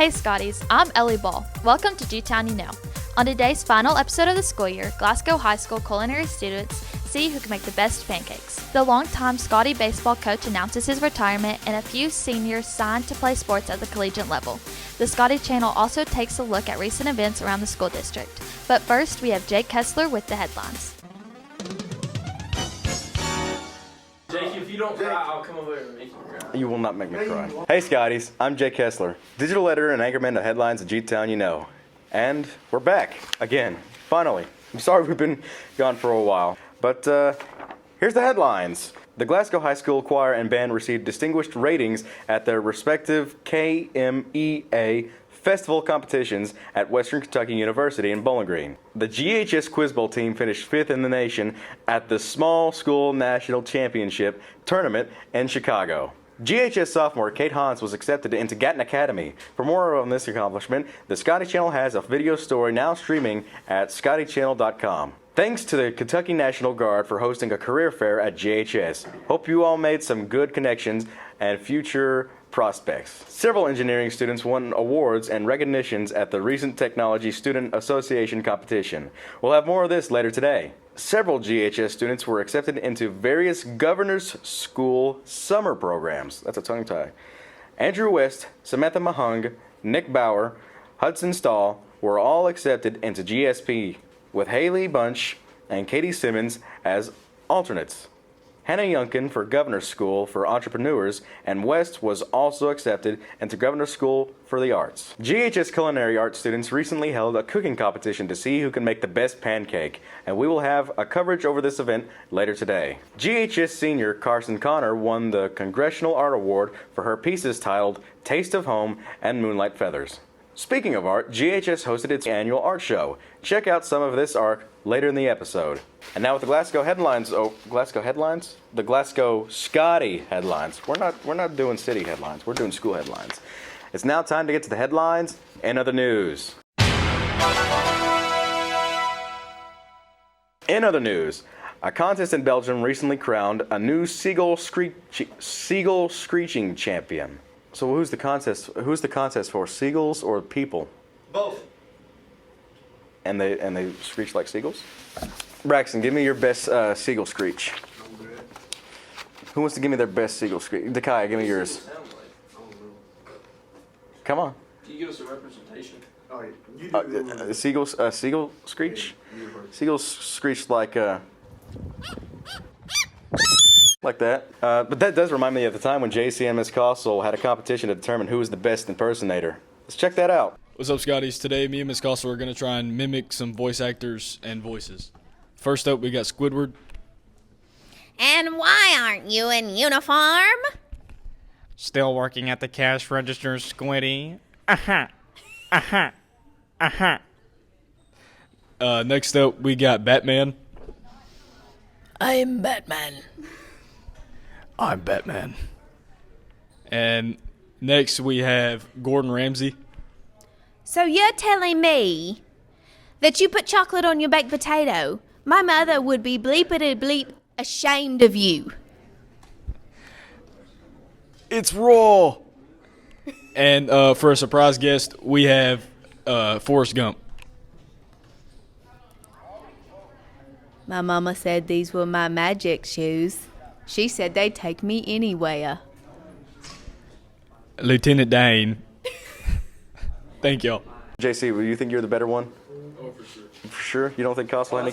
Hey Scotties, I'm Ellie Ball. Welcome to G-Town You Know. On today's final episode of the school year, Glasgow High School culinary students see who can make the best pancakes. The longtime Scottie baseball coach announces his retirement, and a few seniors signed to play sports at the collegiate level. The Scottie Channel also takes a look at recent events around the school district. But first, we have Jake Kessler with the headlines. Jake, if you don't cry, I'll come over and make you cry. You will not make me cry. Hey Scotties, I'm Jake Kessler, digital editor and anchorman of Headlines at G-Town You Know. And we're back, again, finally. I'm sorry we've been gone for a while, but here's the headlines. The Glasgow High School choir and band received distinguished ratings at their respective KMEA festival competitions at Western Kentucky University in Bowling Green. The GHS Quiz Bowl team finished 5th in the nation at the Small School National Championship Tournament in Chicago. GHS sophomore Kate Hans was accepted into Gatton Academy. For more on this accomplishment, the Scottie Channel has a video story now streaming at scottiechannel.com. Thanks to the Kentucky National Guard for hosting a career fair at GHS. Hope you all made some good connections and future prospects. Several engineering students won awards and recognitions at the recent Technology Student Association competition. We'll have more of this later today. Several GHS students were accepted into various Governor's School summer programs. That's a tongue tie. Andrew West, Samantha Mahung, Nick Bauer, Hudson Stahl were all accepted into GSP, with Haley Bunch and Katie Simmons as alternates. Hannah Yunkin for Governor's School for Entrepreneurs, and West was also accepted into Governor's School for the Arts. GHS Culinary Arts students recently held a cooking competition to see who can make the best pancake, and we will have a coverage over this event later today. GHS senior Carson Connor won the Congressional Art Award for her pieces titled Taste of Home and Moonlight Feathers. Speaking of art, GHS hosted its annual art show. Check out some of this art later in the episode. And now with the Glasgow headlines. Glasgow headlines? The Glasgow Scottie headlines. We're not doing city headlines. We're doing school headlines. It's now time to get to the headlines and other news. In other news, a contest in Belgium recently crowned a new seagull screeching champion. So who's the contest for, seagulls or people? Both. And they screech like seagulls? Braxton, give me your best seagull screech. Who wants to give me their best seagull screech? Dekai, give me yours. Come on. Can you give us a representation? Oh, yeah. You do. Seagull screech? Seagulls screech like that. But that does remind me of the time when JC and Miss Cossel had a competition to determine who was the best impersonator. Let's check that out. What's up, Scotties? Today, me and Miss Cossel are going to try and mimic some voice actors and voices. First up, we got Squidward. And why aren't you in uniform? Still working at the cash register, Squiddy. Next up, we got Batman. I'm Batman. I'm Batman. And next, we have Gordon Ramsay. So you're telling me that you put chocolate on your baked potato? My mother would be bleepity-bleep ashamed of you. It's raw. And for a surprise guest, we have Forrest Gump. My mama said these were my magic shoes. She said they'd take me anywhere. Lieutenant Dane. Thank y'all. JC, do you think you're the better one? Oh, for sure. For sure? You don't think Cossel had any...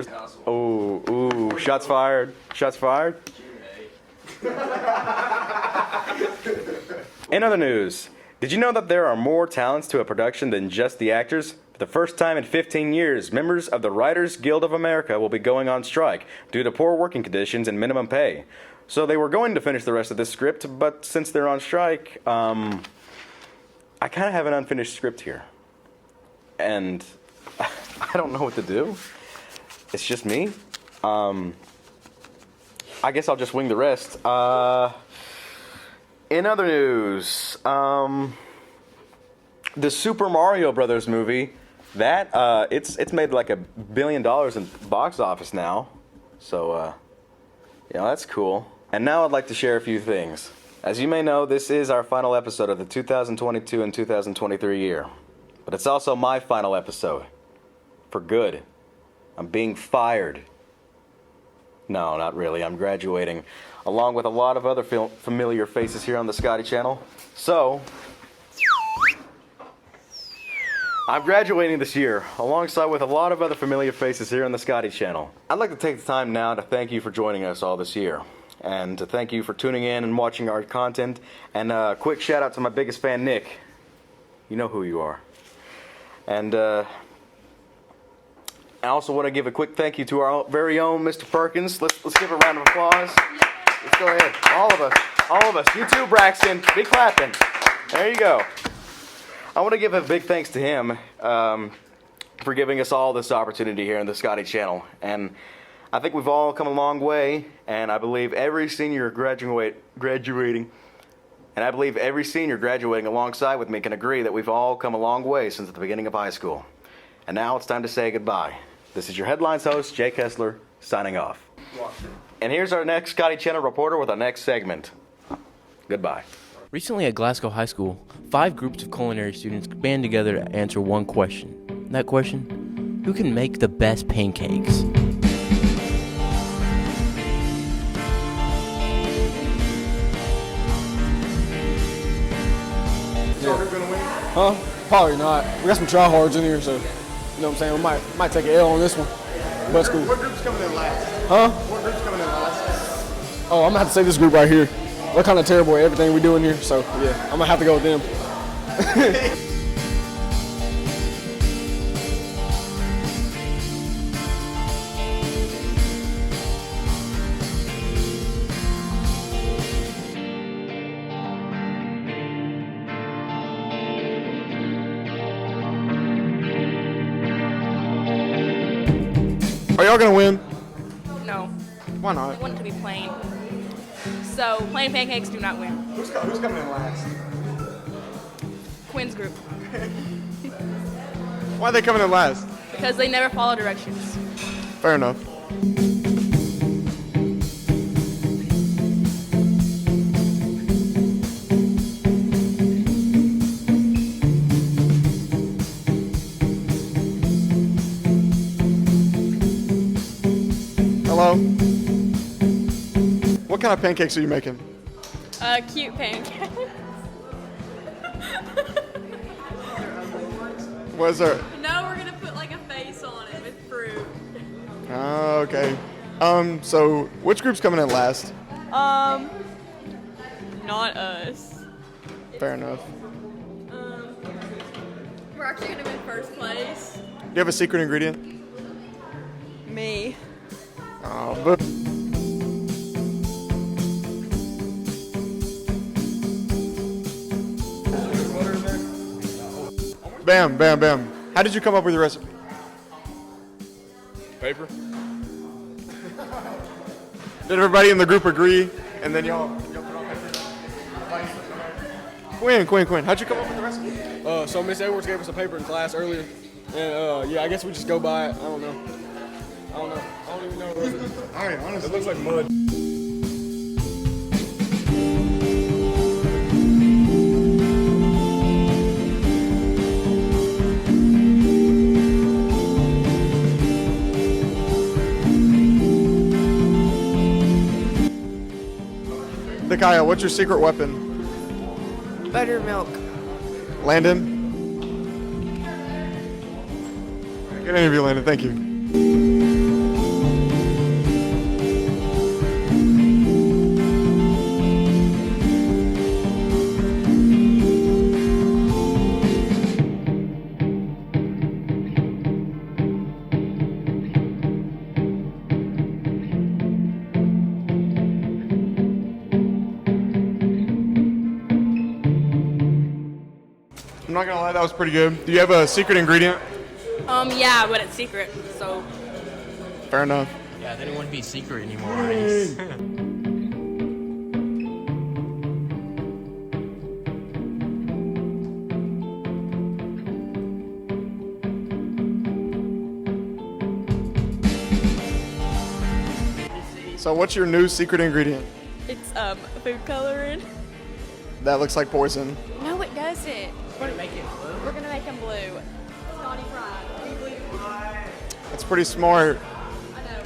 Castle. Oh, shots fired. Shots fired. In other news, did you know that there are more talents to a production than just the actors? For the first time in 15 years, members of the Writers Guild of America will be going on strike due to poor working conditions and minimum pay. So they were going to finish the rest of this script, but since they're on strike, I kind of have an unfinished script here. And I don't know what to do. It's just me. I guess I'll just wing the rest. In other news, the Super Mario Brothers movie, that it's made like $1 billion in box office now. So, that's cool. And now I'd like to share a few things. As you may know, this is our final episode of the 2022 and 2023 year. But it's also my final episode. For good. I'm being fired. No, not really. I'm graduating, along with a lot of other familiar faces here on the Scottie Channel. So, I'm graduating this year, alongside with a lot of other familiar faces here on the Scottie Channel. I'd like to take the time now to thank you for joining us all this year, and to thank you for tuning in and watching our content. And a quick shout out to my biggest fan, Nick. You know who you are. And I also want to give a quick thank you to our very own Mr. Perkins. Let's give a round of applause. Let's go ahead. All of us. You too, Braxton. Be clapping. There you go. I want to give a big thanks to him for giving us all this opportunity here on the Scottie Channel. And I think we've all come a long way, and I believe every senior graduating alongside with me can agree that we've all come a long way since the beginning of high school. And now it's time to say goodbye. This is your Headlines host, Jay Kessler, signing off. And here's our next Scottie Channel reporter with our next segment. Goodbye. Recently at Glasgow High School, 5 groups of culinary students band together to answer one question. That question, who can make the best pancakes? Huh? Probably not. We got some tryhards in here, so you know what I'm saying. We might take an L on this one. But it's cool. What group's coming in last? Huh? What group's coming in last? Oh, I'm gonna have to say this group right here. They're kind of terrible at everything we do in here, so yeah, I'm gonna have to go with them. Are y'all gonna win? No, Why I not? want it to be plain. So, plain pancakes do not win. Who's coming in last? Quinn's group. Why are they coming in last? Because they never follow directions. Fair enough. Hello? What kind of pancakes are you making? Cute pancakes. What is there? No, we're gonna put like a face on it with fruit. Oh, okay. So which group's coming in last? Not us. Fair enough. We're actually gonna be in first place. Do you have a secret ingredient? Me. Oh, but bam, bam, bam. How did you come up with your recipe? Paper. Did everybody in the group agree? And then y'all put on paper? Quinn, how'd you come up with the recipe? So Miss Edwards gave us a paper in class earlier, and yeah, I guess we just go by it. I don't know. I don't even know. All right, honestly. It looks like mud. Nikaya, what's your secret weapon? Buttermilk. Landon? Good interview, Landon. Thank you. I'm not gonna lie, that was pretty good. Do you have a secret ingredient? Yeah, but it's secret, so. Fair enough. Yeah, they don't want to be secret anymore, right? So what's your new secret ingredient? It's food coloring. That looks like poison. No, it doesn't. We're gonna make it blue. We're gonna make them blue. Scottie fried. That's pretty smart. I know.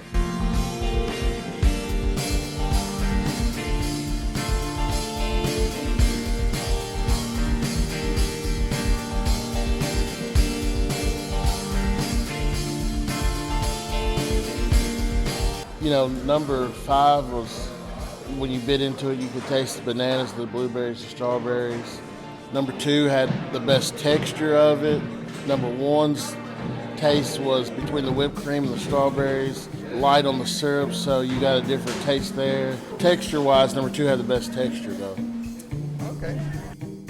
You know, number 5 was when you bit into it, you could taste the bananas, the blueberries, the strawberries. Number 2 had the best texture of it. Number 1's taste was between the whipped cream and the strawberries, light on the syrup, so you got a different taste there. Texture-wise, number 2 had the best texture, though. Okay.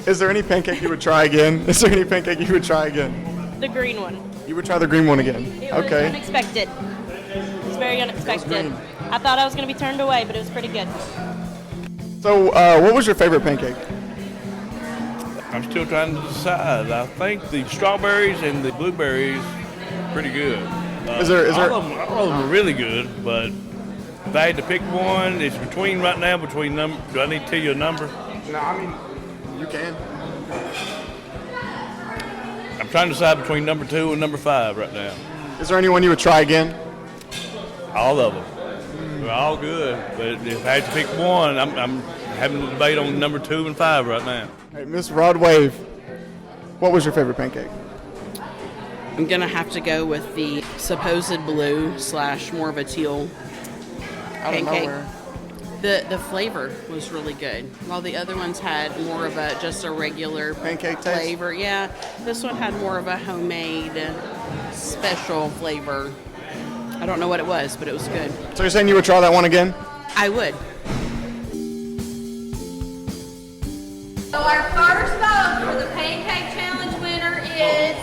Is there any pancake you would try again? Is there any pancake you would try again? The green one. You would try the green one again? It was Okay. unexpected. It was very unexpected. I thought I was going to be turned away, but it was pretty good. So, what was your favorite pancake? I'm still trying to decide. I think the strawberries and the blueberries pretty good. Is there? All of them are really good, but if I had to pick one, it's between right now between number. Do I need to tell you a number? No, I mean, you can. I'm trying to decide between number 2 and number 5 right now. Is there anyone you would try again? All of them. They're all good, but if I had to pick one, I'm having a debate on number 2 and 5 right now. Hey, Miss Rod Wave, what was your favorite pancake? I'm gonna have to go with the supposed blue / more of a teal pancake. The flavor was really good, while the other ones had more of a just a regular pancake taste? flavor. Yeah, this one had more of a homemade special flavor. I don't know what it was, but it was good. So you're saying you would try that one again? I would. So our first vote for the Pancake Challenge winner is,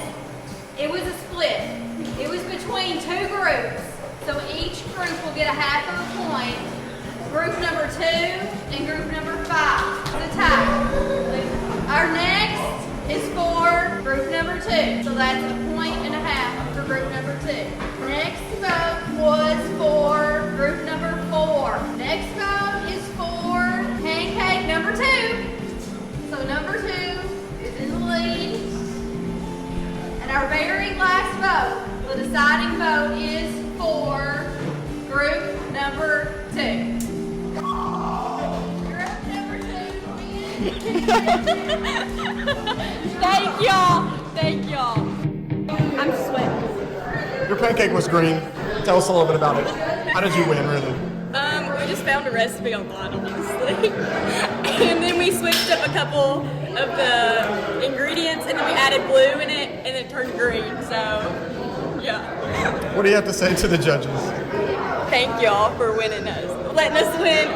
it was a split. It was between 2 groups. So each group will get a half of a point. Group number 2 and group number 5. It's a tie. Our next is for group number 2. So that's a point and a half for group number 2. Next vote was for group number 4. Next vote is for pancake number 2. So number 2 is in the lead. And our very last vote, the deciding vote, is for group number 2. Group number 2 Thank y'all. Thank y'all. I'm sweating. Your pancake was green. Tell us a little bit about it. How did you win, really? We just found a recipe online, honestly. And then we switched up a couple of the ingredients, and then we added blue in it, and it turned green. So, yeah. What do you have to say to the judges? Thank y'all for winning us, letting us win.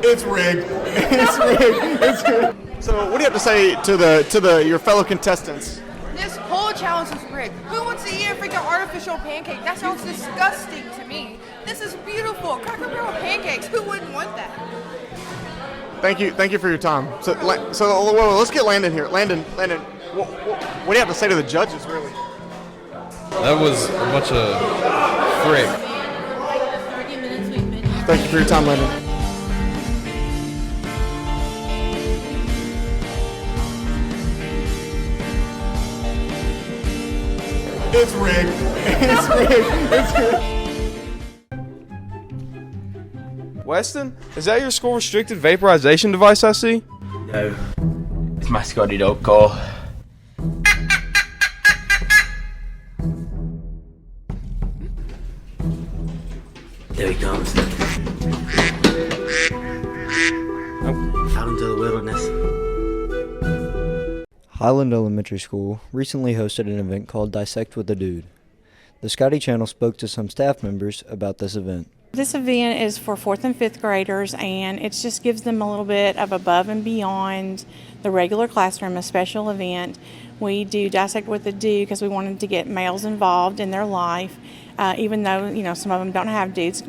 It's rigged. It's rigged. It's rigged. So, what do you have to say to your fellow contestants? This whole challenge is rigged. Who wants to eat a freaking artificial pancake? That sounds disgusting to me. This is beautiful. Cracker Barrel pancakes. Who wouldn't want that? Thank you for your time. So let's get Landon here. Landon, what do you have to say to the judges, really? That was a bunch of frick. Thank you for your time, Landon. It's rigged. It's rigged. It's rigged. Weston, is that your school-restricted vaporization device I see? No, it's my Scottie dog call. There he comes. Out into the wilderness. Highland Elementary School recently hosted an event called Dissect with a Dude. The Scottie Channel spoke to some staff members about this event. This event is for 4th and 5th graders, and it just gives them a little bit of above and beyond the regular classroom, a special event. We do Dissect with a Dude because we wanted to get males involved in their life, even though, some of them don't have dudes.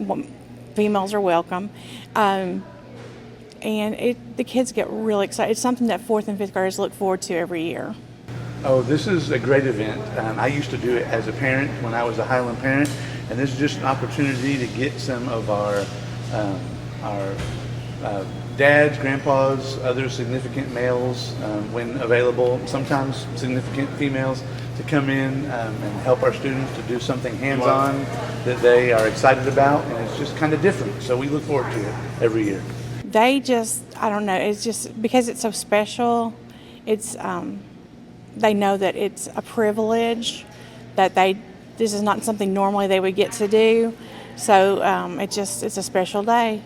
Females are welcome. And the kids get really excited. It's something that 4th and 5th graders look forward to every year. Oh, this is a great event. I used to do it as a parent when I was a Highland parent, and this is just an opportunity to get some of our dads, grandpas, other significant males when available, sometimes significant females, to come in and help our students to do something hands-on that they are excited about, and it's just kind of different. So we look forward to it every year. They just, I don't know, it's just because it's so special, it's, they know that it's a privilege, that this is not something normally they would get to do. So it's a special day.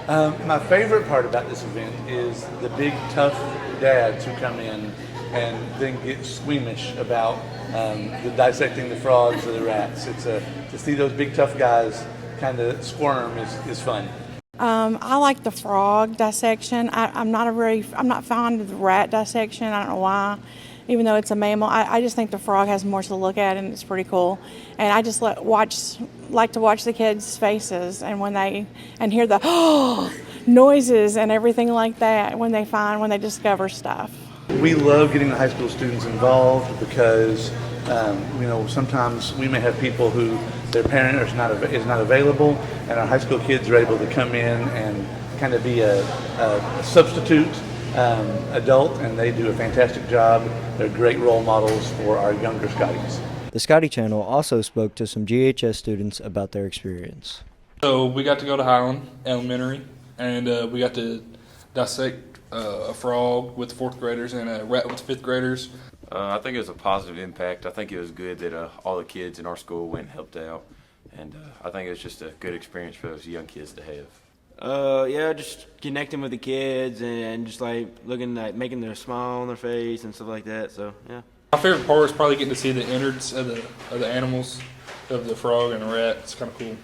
My favorite part about this event is the big tough dads who come in and then get squeamish about the dissecting the frogs or the rats. To see those big tough guys kind of squirm is fun. I like the frog dissection. I'm not fond of the rat dissection. I don't know why, even though it's a mammal. I just think the frog has more to look at, and it's pretty cool. And I just like to watch the kids' faces, and when they hear the noises and everything like that when they discover stuff. We love getting the high school students involved because sometimes we may have people who their parent is not available, and our high school kids are able to come in and kind of be a substitute adult, and they do a fantastic job. They're great role models for our younger Scotties. The Scottie Channel also spoke to some GHS students about their experience. So we got to go to Highland Elementary, and we got to dissect a frog with 4th graders and a rat with 5th graders. I think it was a positive impact. I think it was good that all the kids in our school went and helped out, and I think it was just a good experience for those young kids to have. Yeah, just connecting with the kids and just like making their smile on their face and stuff like that. So yeah. My favorite part is probably getting to see the innards of the animals, of the frog and the rat. It's kind of cool.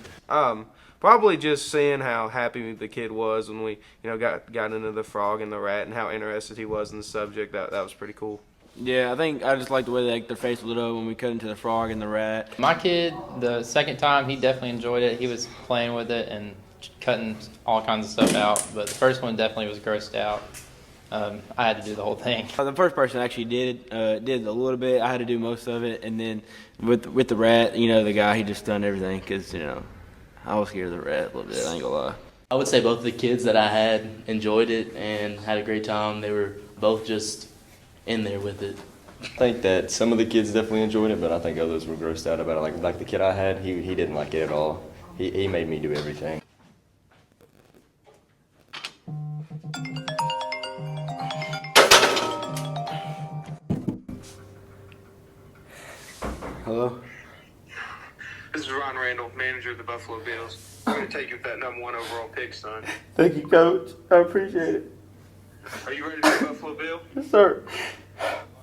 Probably just seeing how happy the kid was when we got into the frog and the rat, and how interested he was in the subject. That was pretty cool. Yeah, I think I just like the way their face lit up when we cut into the frog and the rat. My kid, the second time, he definitely enjoyed it. He was playing with it and cutting all kinds of stuff out, but the first one definitely was grossed out. I had to do the whole thing. The first person actually did a little bit. I had to do most of it, and then with the rat, the guy, he just done everything because I was scared of the rat a little bit. I ain't gonna lie. I would say both of the kids that I had enjoyed it and had a great time. They were both just in there with it. I think that some of the kids definitely enjoyed it, but I think others were grossed out about it. Like the kid I had, he didn't like it at all. He made me do everything. Hello? This is Ron Randall, manager of the Buffalo Bills. I'm going to take you with that #1 overall pick, son. Thank you, Coach. I appreciate it. Are you ready to be Buffalo Bill? Yes, sir.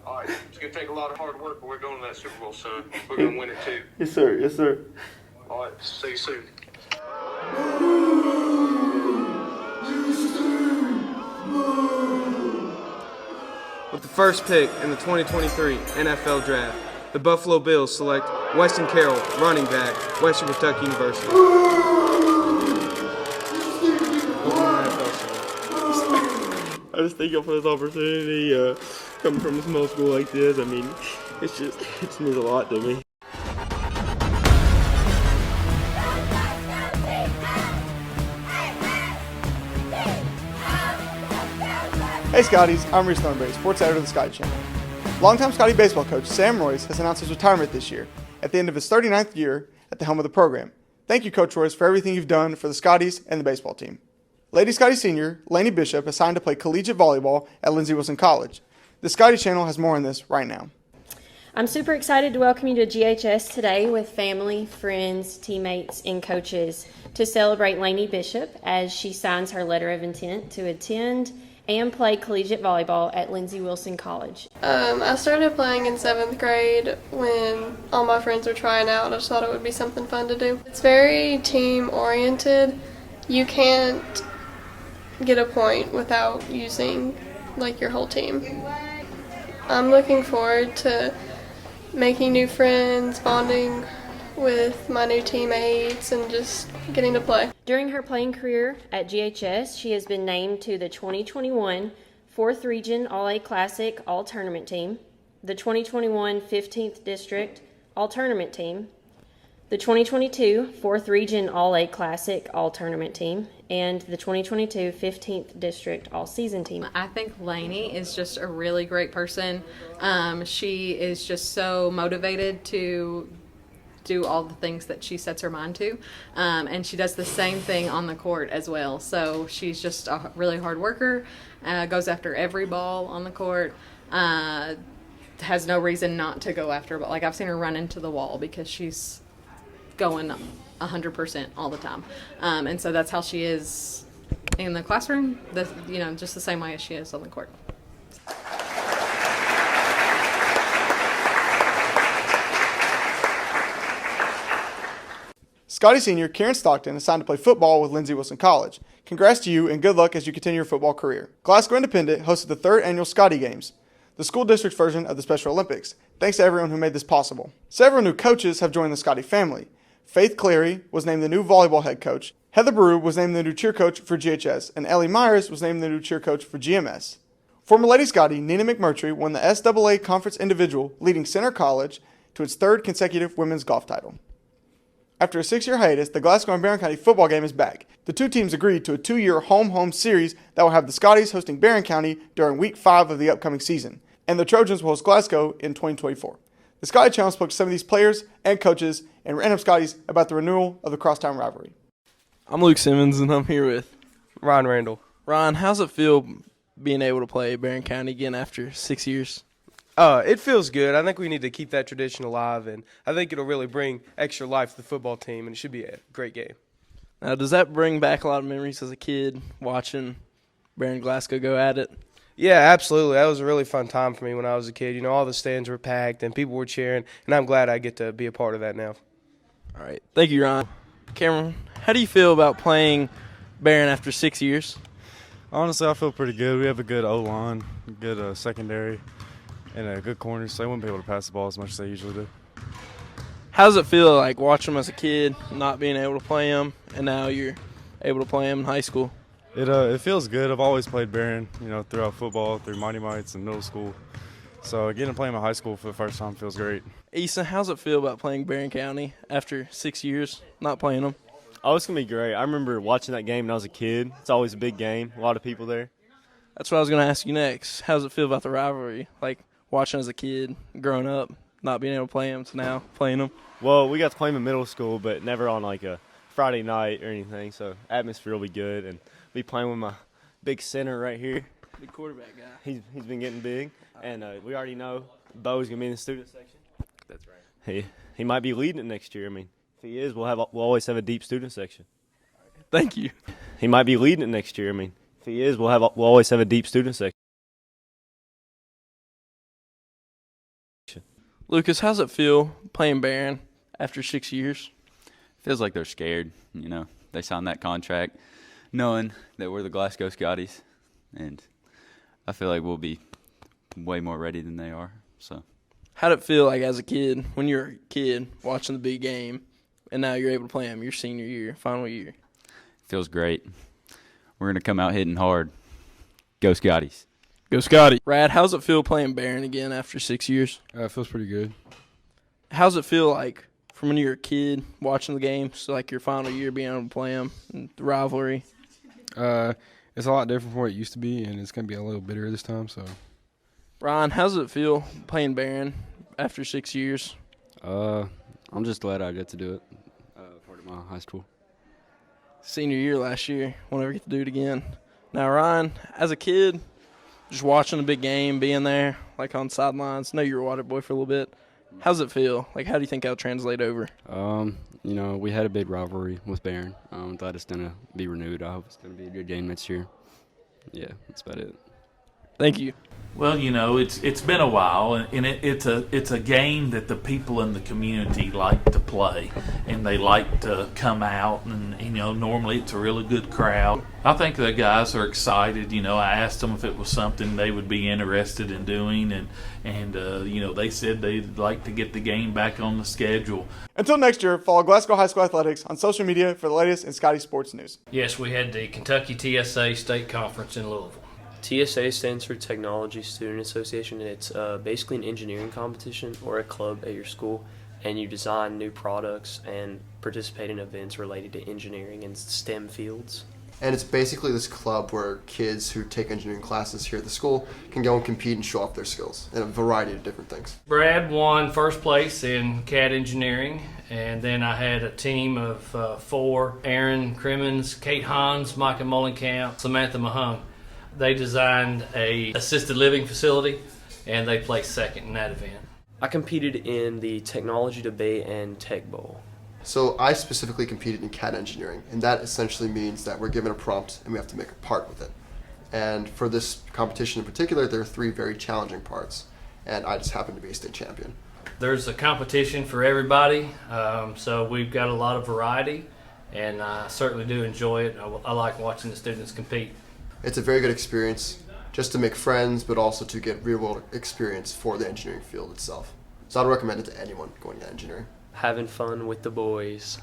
All right. It's going to take a lot of hard work, but we're going to that Super Bowl, son. We're going to win it, too. Yes, sir. Yes, sir. All right. See you soon. With the first pick in the 2023 NFL Draft, the Buffalo Bills select Weston Carroll, running back, Western Kentucky University. I just thank you for this opportunity, coming from a small school like this. I mean, it just means a lot to me. Hey Scotties, I'm Reese Thornberry, sports editor of the Scottie Channel. Longtime Scottie baseball coach Sam Royce has announced his retirement this year at the end of his 39th year at the helm of the program. Thank you, Coach Royce, for everything you've done for the Scotties and the baseball team. Lady Scottie Senior, Lainey Bishop, has signed to play collegiate volleyball at Lindsey Wilson College. The Scottie Channel has more on this right now. I'm super excited to welcome you to GHS today with family, friends, teammates, and coaches to celebrate Lainey Bishop as she signs her letter of intent to attend and play collegiate volleyball at Lindsey Wilson College. I started playing in 7th grade when all my friends were trying out. I just thought it would be something fun to do. It's very team-oriented. You can't get a point without using your whole team. I'm looking forward to making new friends, bonding with my new teammates, and just getting to play. During her playing career at GHS, she has been named to the 2021 4th Region All-A Classic All-Tournament Team, the 2021 15th District All-Tournament Team, the 2022 4th Region All-A Classic All-Tournament team, and the 2022 15th District All-Season team. I think Lainey is just a really great person. She is just so motivated to do all the things that she sets her mind to, and she does the same thing on the court as well. So she's just a really hard worker, goes after every ball on the court, has no reason not to go after, but like I've seen her run into the wall because she's going 100% all the time, and so that's how she is in the classroom. Just the same way as she is on the court. Scottie Sr. Karen Stockton is signed to play football with Lindsey Wilson College. Congrats to you and good luck as you continue your football career. Glasgow Independent hosted the 3rd annual Scottie Games, the school district's version of the Special Olympics. Thanks to everyone who made this possible. Several new coaches have joined the Scottie family. Faith Cleary was named the new volleyball head coach. Heather Brew was named the new cheer coach for GHS, and Ellie Myers was named the new cheer coach for GMS. Former Lady Scottie Nina McMurtry won the SAA Conference Individual, leading Center College to its 3rd consecutive women's golf title. After a 6-year hiatus, the Glasgow and Barron County football game is back. The two teams agreed to a 2-year home-home series that will have the Scotties hosting Barron County during Week 5 of the upcoming season, and the Trojans will host Glasgow in 2024. The Scottie Channel spoke to some of these players and coaches and random Scotties about the renewal of the crosstown rivalry. I'm Luke Simmons, and I'm here with Ron Randall. Ron, how's it feel being able to play Barron County again after 6 years? It feels good. I think we need to keep that tradition alive, and I think it'll really bring extra life to the football team, and it should be a great game. Now, does that bring back a lot of memories as a kid watching Barron Glasgow go at it? Yeah, absolutely. That was a really fun time for me when I was a kid. You know, all the stands were packed, and people were cheering, and I'm glad I get to be a part of that now. All right. Thank you, Ron. Cameron, how do you feel about playing Barron after 6 years? Honestly, I feel pretty good. We have a good O-line, good secondary, and a good corner, so they wouldn't be able to pass the ball as much as they usually do. How does it feel like watching them as a kid, not being able to play them, and now you're able to play them in high school? It feels good. I've always played Barron, throughout football, through Mighty Mites and middle school. So getting to play them in high school for the first time feels great. Issa, how's it feel about playing Barron County after 6 years, not playing them? Oh, it's going to be great. I remember watching that game when I was a kid. It's always a big game, a lot of people there. That's what I was going to ask you next. How does it feel about the rivalry? Like watching as a kid, growing up, not being able to play them to now playing them? Well, we got to play them in middle school, but never on like a Friday night or anything. So atmosphere will be good, and be playing with my big center right here. Big quarterback guy. He's been getting big, and we already know Bo's gonna be in the student section. That's right. He might be leading it next year. I mean, if he is, we'll always have a deep student section. Thank you. He might be leading it next year. I mean, if he is, we'll always have a deep student section. Lucas, how's it feel playing Barron after 6 years? Feels like they're scared. They signed that contract knowing that we're the Glasgow Scotties, and I feel like we'll be way more ready than they are. So, how'd it feel like as a kid, when you were a kid, watching the big game, and now you're able to play them your senior year, final year? Feels great. We're going to come out hitting hard. Go Scotties. Go Scotty. Rad, how's it feel playing Barron again after 6 years? It feels pretty good. How's it feel like from when you were a kid watching the games, like your final year being able to play them, and the rivalry? It's a lot different from what it used to be, and it's going to be a little bitter this time. So, Ryan, how's it feel playing Barron after 6 years? I'm just glad I get to do it part of my high school. Senior year last year, won't ever get to do it again. Now, Ryan, as a kid, just watching a big game, being there, like on sidelines. I know you were a water boy for a little bit. How's it feel? Like, how do you think that'll translate over? We had a big rivalry with Barron. I'm glad it's going to be renewed. I hope it's going to be a good game next year. Yeah, that's about it. Thank you. Well, it's been a while, and it's a game that the people in the community like to play, and they like to come out, and normally it's a really good crowd. I think the guys are excited. I asked them if it was something they would be interested in doing, and they said they'd like to get the game back on the schedule. Until next year, follow Glasgow High School Athletics on social media for the latest in Scottie sports news. Yes, we had the Kentucky TSA State Conference in Louisville. TSA stands for Technology Student Association, and it's basically an engineering competition or a club at your school. and you design new products and participate in events related to engineering and STEM fields. And it's basically this club where kids who take engineering classes here at the school can go and compete and show off their skills in a variety of different things. Brad won first place in CAD engineering, and then I had a team of 4, Aaron Crimmins, Kate Hans, Micah Mullenkamp, Samantha Mahung. They designed a assisted living facility, and they placed second in that event. I competed in the Technology Debate and Tech Bowl. So I specifically competed in CAD engineering, and that essentially means that we're given a prompt and we have to make a part with it. And for this competition in particular, there are 3 very challenging parts, and I just happened to be a state champion. There's a competition for everybody, so we've got a lot of variety, and I certainly do enjoy it. I like watching the students compete. It's a very good experience just to make friends, but also to get real-world experience for the engineering field itself. So I'd recommend it to anyone going into engineering. Having fun with the boys.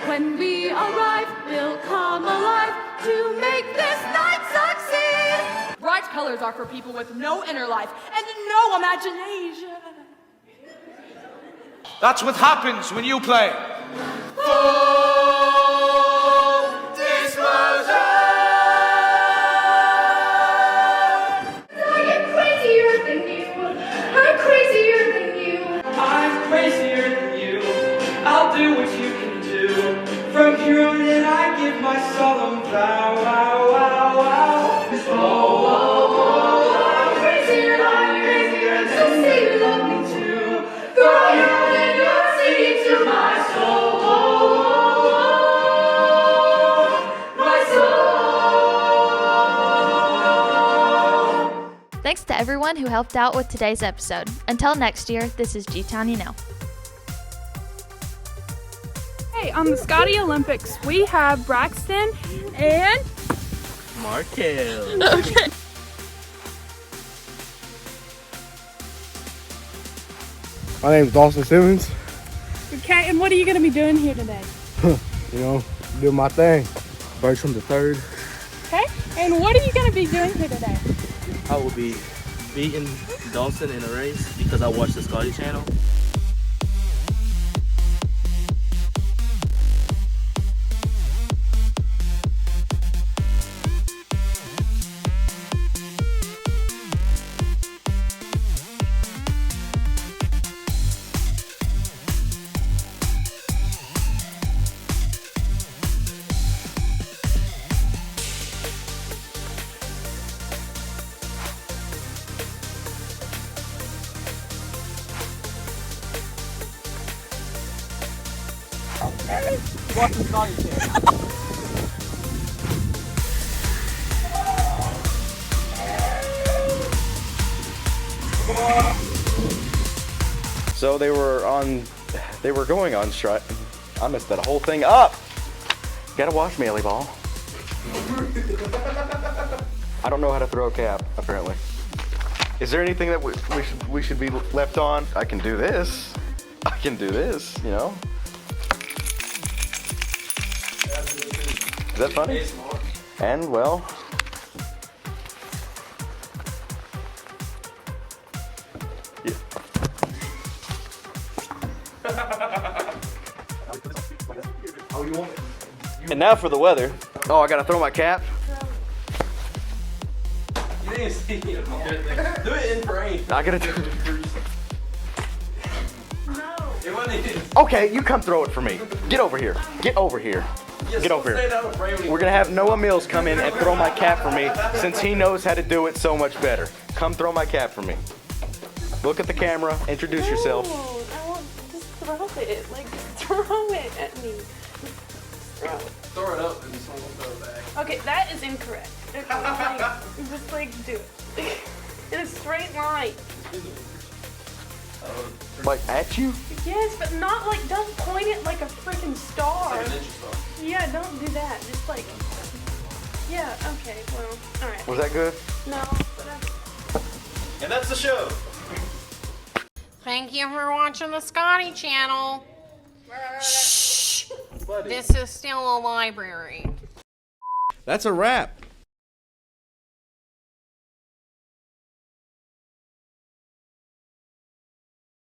When we arrive, we'll come alive to make this night succeed. Bright colors are for people with no inner life and no imagination. That's what happens when you play. From here on in I give my solemn vow, wow, wow, wow. Oh, oh, oh, I'm crazier, so say you love me too. From here on in you're singing to my soul, oh, oh, oh, my soul. Thanks to everyone who helped out with today's episode. Until next year, this is G-Town You Know. Hey, on the Scottie Olympics, we have Braxton and Markel. Okay. My name is Dawson Simmons. Okay, and what are you going to be doing here today? You know, doing my thing. Birds from the third. Okay, and what are you going to be doing here today? I will be beating Dawson in a race because I watch the Scottie Channel. Watch the Scottie Channel. So they were going on strike. I messed that whole thing up. Gotta wash mealy ball. I don't know how to throw a cap, apparently. Is there anything that we should be left on? I can do this. I can do this, you know? Is that funny? And, well... yeah. And now for the weather. Oh, I gotta throw my cap. You didn't see it. Do it in frame. I gotta do. No. It wasn't even. Okay, you come throw it for me. Get over here. Get over here. Get over here. We're gonna have Noah Mills come in and throw my cap for me since he knows how to do it so much better. Come throw my cap for me. Look at the camera. Introduce yourself. I want just throw it. Like, throw it at me. Throw it. Throw it up and someone will throw it back. Okay, that is incorrect. Okay, just like do it. In a straight line. Like at you? Yes, but not like, don't point it like a freaking star. Like a ninja star. Yeah, don't do that. Just like, yeah, okay, well, alright. Was that good? No, whatever. And that's the show. Thank you for watching the Scottie Channel. Shh. This is still a library. That's a wrap.